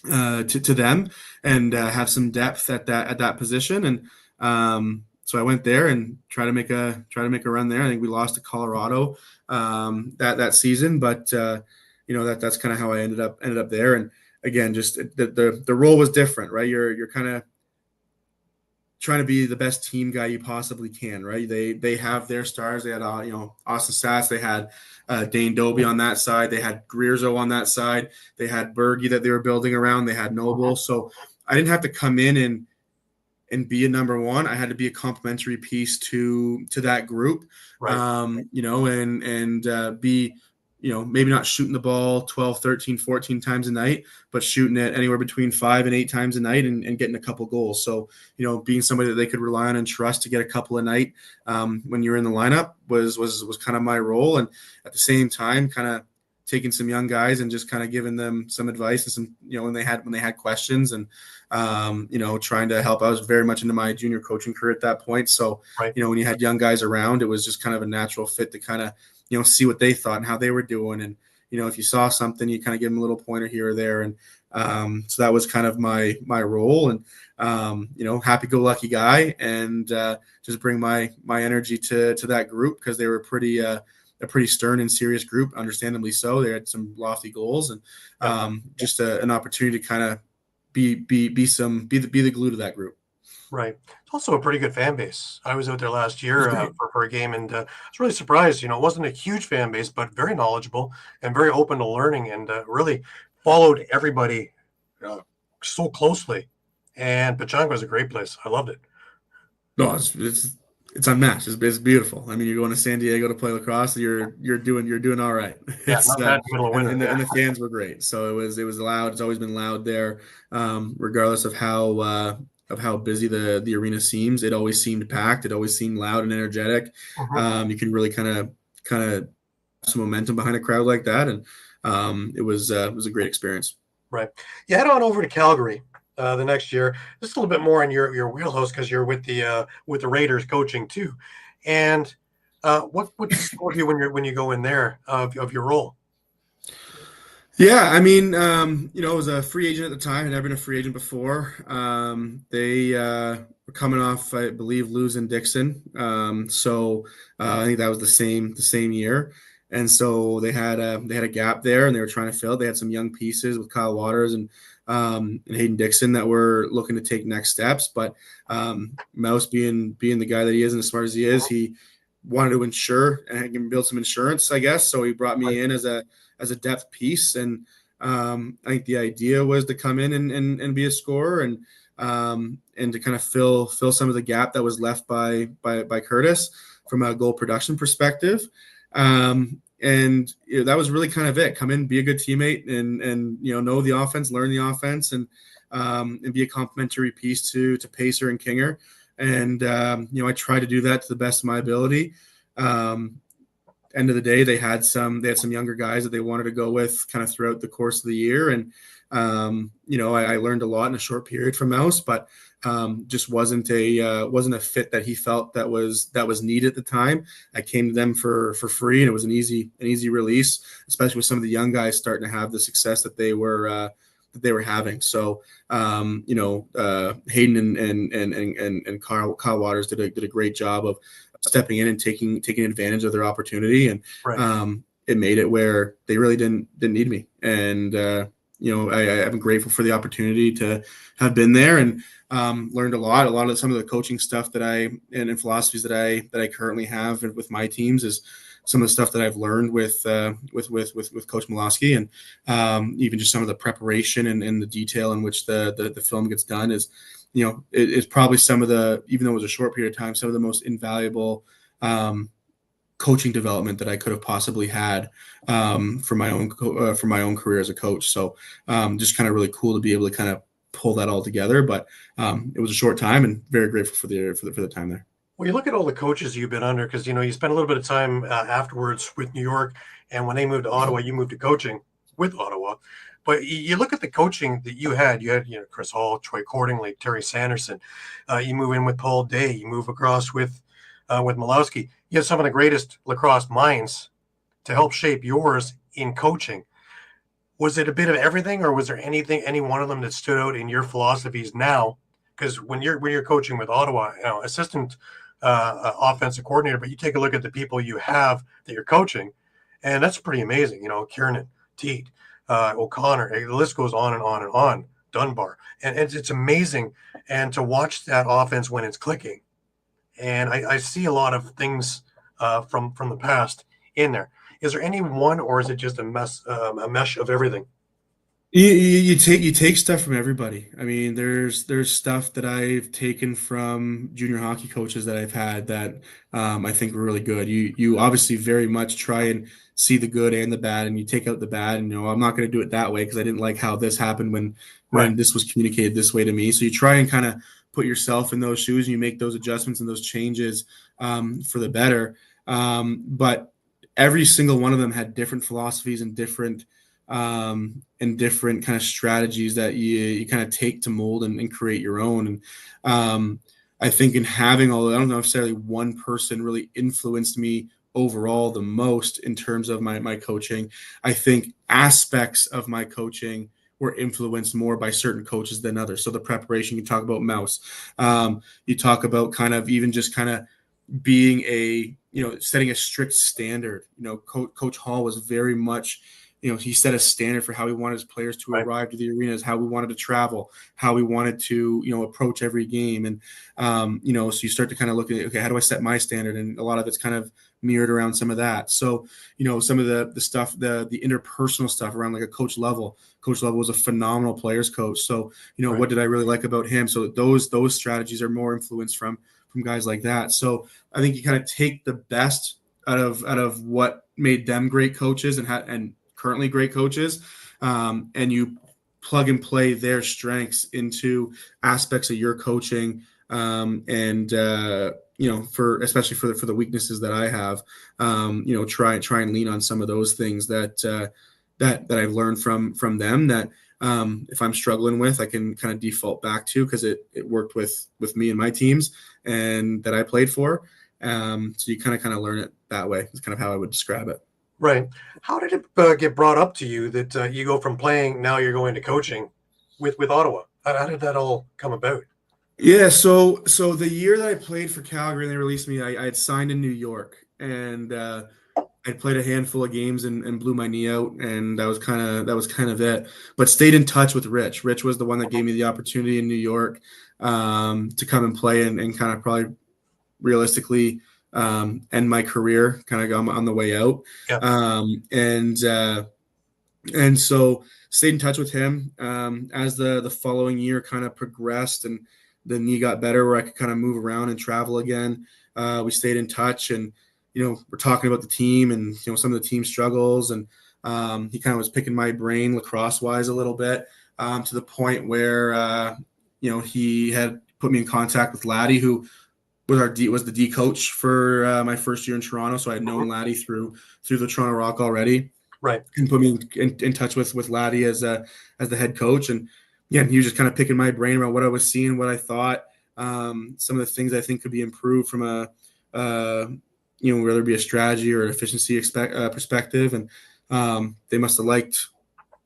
them, and have some depth at that position. And so I went there and try to make a run there. I think we lost to Colorado that season, but that's kind of how I ended up there. And again, just the role was different, right? You're kind of trying to be the best team guy you possibly can, right? They have their stars. They had Austin Stats. They had Dane Doby on that side. They had Grierzo on that side. They had Bergie that they were building around. They had Noble. So I didn't have to come in and be a number one. I had to be a complementary piece to that group, Right. and be, maybe not shooting the ball 12, 13, 14 times a night, but shooting it anywhere between 5 and 8 times a night and getting a couple goals. So, being somebody that they could rely on and trust to get a couple a night when you're in the lineup was kind of my role. And at the same time, kind of taking some young guys and just kind of giving them some advice and some, when they had questions and, trying to help. I was very much into my junior coaching career at that point. So, Right. when you had young guys around, it was just kind of a natural fit to kind of, see what they thought and how they were doing. And, if you saw something, you kind of give them a little pointer here or there. And so that was kind of my role. And, happy-go-lucky guy, and just bring my energy to that group, because they were a pretty stern and serious group, understandably so. They had some lofty goals, and just an opportunity to kind of be the glue to that group. Right. It's also a pretty good fan base. I was out there last year for a game, and I was really surprised. It wasn't a huge fan base, but very knowledgeable and very open to learning, and really followed everybody so closely. And Pechanga was a great place. I loved it. No, it's unmatched. It's beautiful. I mean, you're going to San Diego to play lacrosse. You're doing all right. Yeah, not bad in the middle of winter. And the fans were great. So it was loud. It's always been loud there, regardless of how busy the arena seems. It always seemed packed. It always seemed loud and energetic. You can really kind of some momentum behind a crowd like that, and it was a great experience. Right. You head on over to Calgary the next year. This is a little bit more in your wheelhouse, because you're with the Raiders coaching too. And what scored you when you go in there of your role? Yeah, I mean, I was a free agent at the time. I'd never been a free agent before. They were coming off, I believe, losing Dixon. So I think that was the same year. And so they had a gap there, and they were trying to fill. They had some young pieces with Kyle Waters and Hayden Dixon that were looking to take next steps. But Mouse, being the guy that he is and as smart as he is, he wanted to insure and build some insurance, I guess. So he brought me in as a depth piece. And I think the idea was to come in and be a scorer and to kind of fill some of the gap that was left by Curtis from a goal production perspective. And that was really kind of it. Come in, be a good teammate, and know the offense, learn the offense, and be a complementary piece to Pacer and Kinger. And I tried to do that to the best of my ability. End of the day, they had some younger guys that they wanted to go with kind of throughout the course of the year, and I learned a lot in a short period from Mouse, but just wasn't a fit that he felt that was needed at the time. I came to them for free, and it was an easy release, especially with some of the young guys starting to have the success that they were having. So Hayden and Kyle Waters did a great job of stepping in and taking advantage of their opportunity, and it made it where they really didn't need me. And I'm grateful for the opportunity to have been there, and learned a lot of some of the coaching stuff that and philosophies that I currently have with my teams is some of the stuff that I've learned with Coach Malosky, and even just some of the preparation and the detail in which the film gets done is, it's probably some of the, even though it was a short period of time, some of the most invaluable coaching development that I could have possibly had for my own career as a coach. So just kind of really cool to be able to kind of pull that all together. But it was a short time, and very grateful for the time there. Well, you look at all the coaches you've been under, because you spent a little bit of time afterwards with New York, and when they moved to Ottawa, you moved to coaching with Ottawa. But you look at the coaching that you had Chris Hall, Troy Cordingley, Terry Sanderson. You move in with Paul Day. You move across with Malowski. You have some of the greatest lacrosse minds to help shape yours in coaching. Was it a bit of everything, or was there any one of them that stood out in your philosophies now? Because when you're coaching with Ottawa, assistant offensive coordinator, but you take a look at the people you have that you're coaching, and that's pretty amazing. Kiernan, Teat, O'Connor, the list goes on and on and on. Dunbar, and it's amazing. and to watch that offense when it's clicking. And I see a lot of things from the past in there. Is there any one, or is it just a mesh of everything? You take stuff from everybody. I mean, there's stuff that I've taken from junior hockey coaches that I've had that I think were really good. You obviously very much try and see the good and the bad, and you take out the bad. And I'm not going to do it that way because I didn't like how this happened when Right. this was communicated this way to me. So you try and kind of put yourself in those shoes, and you make those adjustments and those changes for the better. But every single one of them had different philosophies and different kind of strategies that you kind of take to mold and create your own. And I think in having all, I don't know if necessarily one person really influenced me overall the most in terms of my coaching. I think aspects of my coaching were influenced more by certain coaches than others. So the preparation, you talk about Mouse, you talk about kind of even just kind of being setting a strict standard. Coach Hall was very much, he set a standard for how he wanted his players to Right. arrive to the arenas, how we wanted to travel, how we wanted to, approach every game. And, so you start to kind of look at, okay, how do I set my standard? And a lot of it's kind of mirrored around some of that. So, some of the stuff, the interpersonal stuff around like a Coach Level was a phenomenal players coach. So, Right. what did I really like about him? So those strategies are more influenced from guys like that. So I think you kind of take the best out of what made them great coaches and currently great coaches, and you plug and play their strengths into aspects of your coaching, and especially for the weaknesses that I have, try and lean on some of those things that I've learned from them that if I'm struggling with, I can kind of default back to because it worked with me and my teams and that I played for. So you kind of learn it that way. It's kind of how I would describe it. Right. How did it get brought up to you that you go from playing, now you're going to coaching with Ottawa? How did that all come about? Yeah, so the year that I played for Calgary and they released me, I had signed in New York, and I played a handful of games and blew my knee out, and that was kind of it. But stayed in touch with Rich. Rich was the one that gave me the opportunity in New York to come and play and kind of probably realistically end my career, kind of on the way out. Yeah. And so stayed in touch with him as the following year kind of progressed and the knee got better where I could kind of move around and travel again. We stayed in touch, and we're talking about the team and some of the team struggles, and he kind of was picking my brain lacrosse wise a little bit to the point where he had put me in contact with Laddie, who was the D coach for my first year in Toronto. So I had known Laddie through the Toronto Rock already. Right. And put me in touch with Laddie as the head coach. And yeah, he was just kind of picking my brain around what I was seeing, what I thought, some of the things I think could be improved from whether it be a strategy or an efficiency perspective. And they must have liked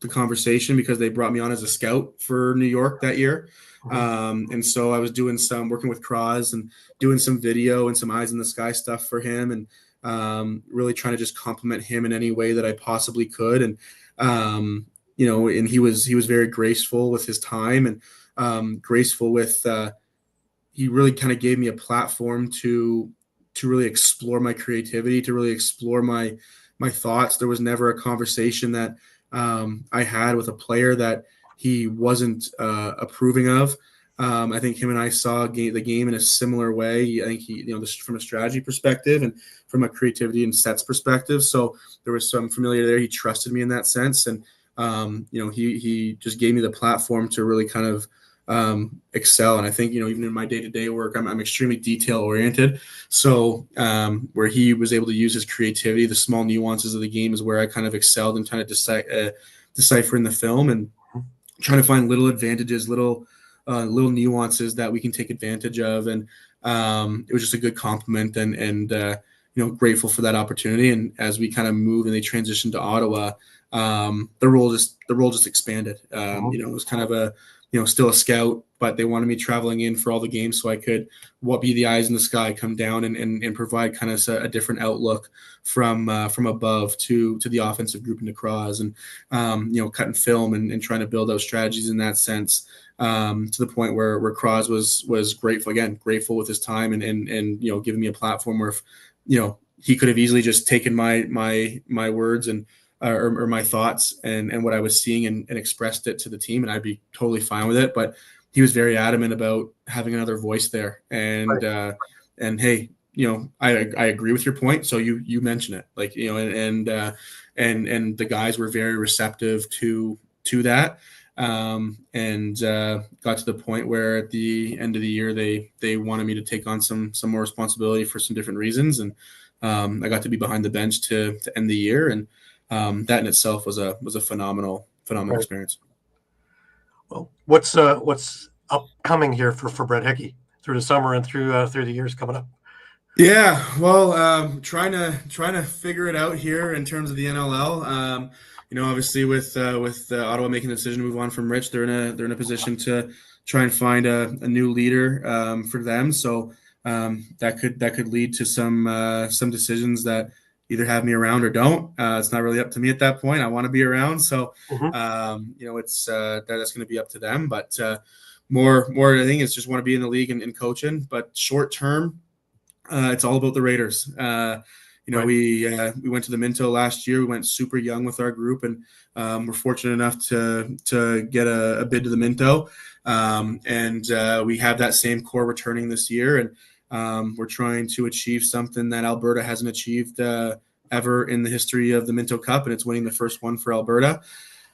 the conversation because they brought me on as a scout for New York that year. And so I was doing some working with Cross and doing some video and some eyes in the sky stuff for him, and really trying to just compliment him in any way that I possibly could. And, and he was very graceful with his time and graceful with, he really kind of gave me a platform to really explore my creativity, to really explore my thoughts. There was never a conversation that I had with a player that he wasn't approving of. I think him and I saw the game in a similar way. I think he, from a strategy perspective and from a creativity and sets perspective. So there was some familiarity there. He trusted me in that sense. And, he just gave me the platform to really kind of excel. And I think, even in my day-to-day work, I'm extremely detail oriented. So where he was able to use his creativity, the small nuances of the game is where I kind of excelled and trying to decipher in the film and trying to find little advantages, little nuances that we can take advantage of. And it was just a good compliment and grateful for that opportunity. And as we kind of move and they transitioned to Ottawa, the role just expanded. It was kind of still a scout, but they wanted me traveling in for all the games so I could be the eyes in the sky, come down and provide kind of a different outlook from above to the offensive group in lacrosse, and cutting film and trying to build out strategies in that sense, to the point where Cross was grateful with his time and giving me a platform where he could have easily just taken my words and or my thoughts and what I was seeing and expressed it to the team, and I'd be totally fine with it. But he was very adamant about having another voice there. And Right. And hey, I agree with your point. So you mention it, like, and the guys were very receptive to that. And got to the point where at the end of the year, they wanted me to take on some more responsibility for some different reasons. And I got to be behind the bench to end the year. And that in itself was a phenomenal Right. experience. Well, what's upcoming here for Brett Hickey through the summer and through the years coming up? Yeah, well, trying to figure it out here in terms of the NLL. Obviously with Ottawa making the decision to move on from Rich, they're in a position to try and find a new leader for them. So that could lead to some decisions that either have me around or don't. It's not really up to me at that point. I want to be around, so Mm-hmm. it's that's going to be up to them. But more I think is just want to be in the league and coaching. But short term, it's all about the Raiders. Right. We went to the Minto last year. We went super young with our group, and we're fortunate enough to get a bid to the Minto. And we have that same core returning this year, and we're trying to achieve something that Alberta hasn't achieved ever in the history of the Minto Cup, and it's winning the first one for Alberta.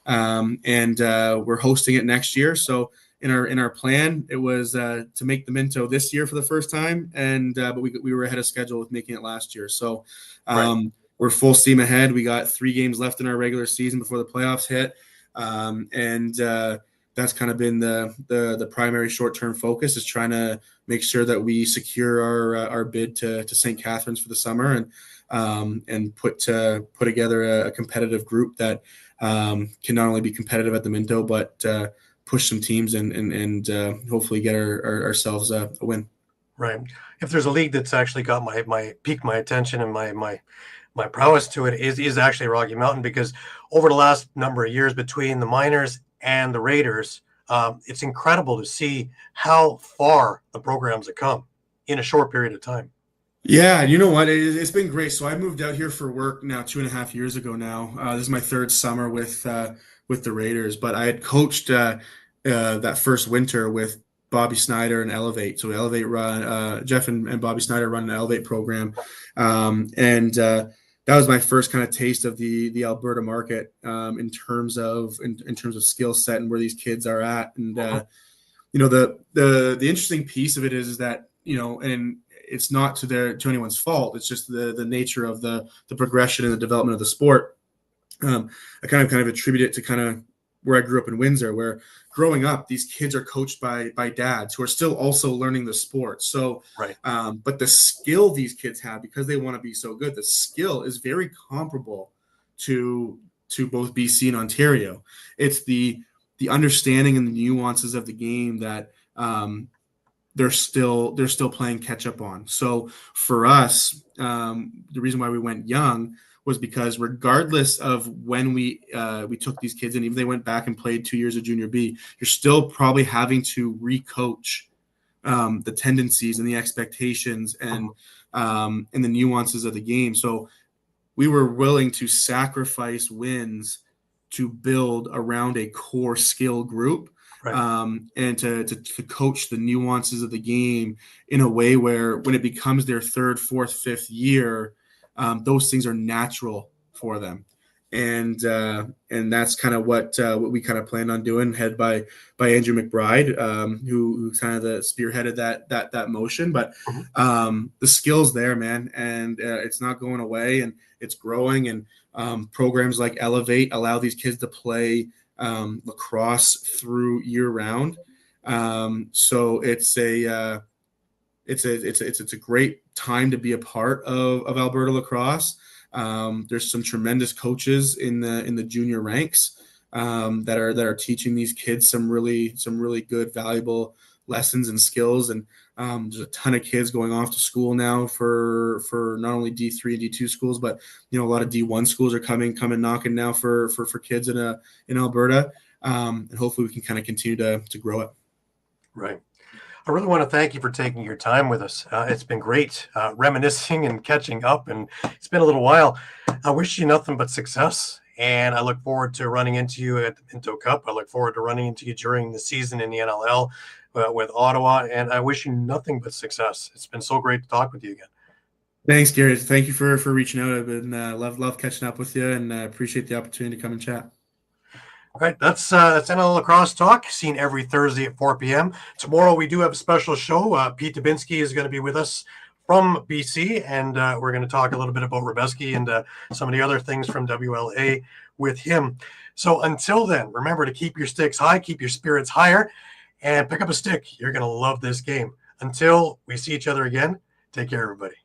And we're hosting it next year. So in our plan, it was to make the Minto this year for the first time, and but we were ahead of schedule with making it last year. So Right. we're full steam ahead. We got 3 games left in our regular season before the playoffs hit, and that's kind of been the primary short-term focus, is trying to make sure that we secure our bid to St. Catharines for the summer, and put together a competitive group that can not only be competitive at the Minto, but push some teams and hopefully get ourselves a win. Right. If there's a league that's actually got my piqued my attention and my prowess to it is actually Rocky Mountain, because over the last number of years between the minors and the Raiders, it's incredible to see how far the programs have come in a short period of time. Yeah, you know what? It's been great. So I moved out here for work now 2.5 years ago now. This is my third summer with the Raiders, but I had coached that first winter with Bobby Snyder and Elevate. So Elevate run Jeff and Bobby Snyder run an Elevate program, and that was my first kind of taste of the Alberta market in terms of skill set and where these kids are at. And the interesting piece of it is that and it's not to anyone's fault. It's just the nature of the progression and the development of the sport. I kind of attribute it to kind of where I grew up in Windsor, where growing up, these kids are coached by dads who are still also learning the sport. So, Right. But the skill these kids have, because they want to be so good, the skill is very comparable to both BC and Ontario. It's the understanding and the nuances of the game that they're still playing catch up on. So for us, the reason why we went young was because regardless of when we took these kids in, even if they went back and played 2 years of junior B, you're still probably having to recoach the tendencies and the expectations and the nuances of the game. So we were willing to sacrifice wins to build around a core skill group. Right. And to coach the nuances of the game in a way where when it becomes their third, fourth, fifth year, those things are natural for them. And that's kind of what we kind of planned on doing, head by Andrew McBride, who kind of spearheaded that motion. But the skill's there, man, and it's not going away, and it's growing. And programs like Elevate allow these kids to play lacrosse through year round. So it's a great time to be a part of Alberta lacrosse. There's some tremendous coaches in the junior ranks. that are teaching these kids some really good, valuable lessons and skills. And there's a ton of kids going off to school now for not only D3 and D2 schools, but a lot of D1 schools are coming knocking now for kids in Alberta. And hopefully we can kind of continue to grow it. Right. I really want to thank you for taking your time with us. It's been great reminiscing and catching up, and it's been a little while. I wish you nothing but success, and I look forward to running into you at the Pinto Cup. I look forward to running into you during the season in the NLL with Ottawa, and I wish you nothing but success. It's been so great to talk with you again. Thanks, Garrett. Thank you for reaching out. I've been love catching up with you, and appreciate the opportunity to come and chat. All right, that's NLL Lacrosse Talk, seen every Thursday at 4 p.m. Tomorrow we do have a special show. Pete Dubinsky is going to be with us from BC, and we're going to talk a little bit about Rebeski and some of the other things from WLA with him. So until then, remember to keep your sticks high, keep your spirits higher, and pick up a stick. You're going to love this game. Until we see each other again, take care, everybody.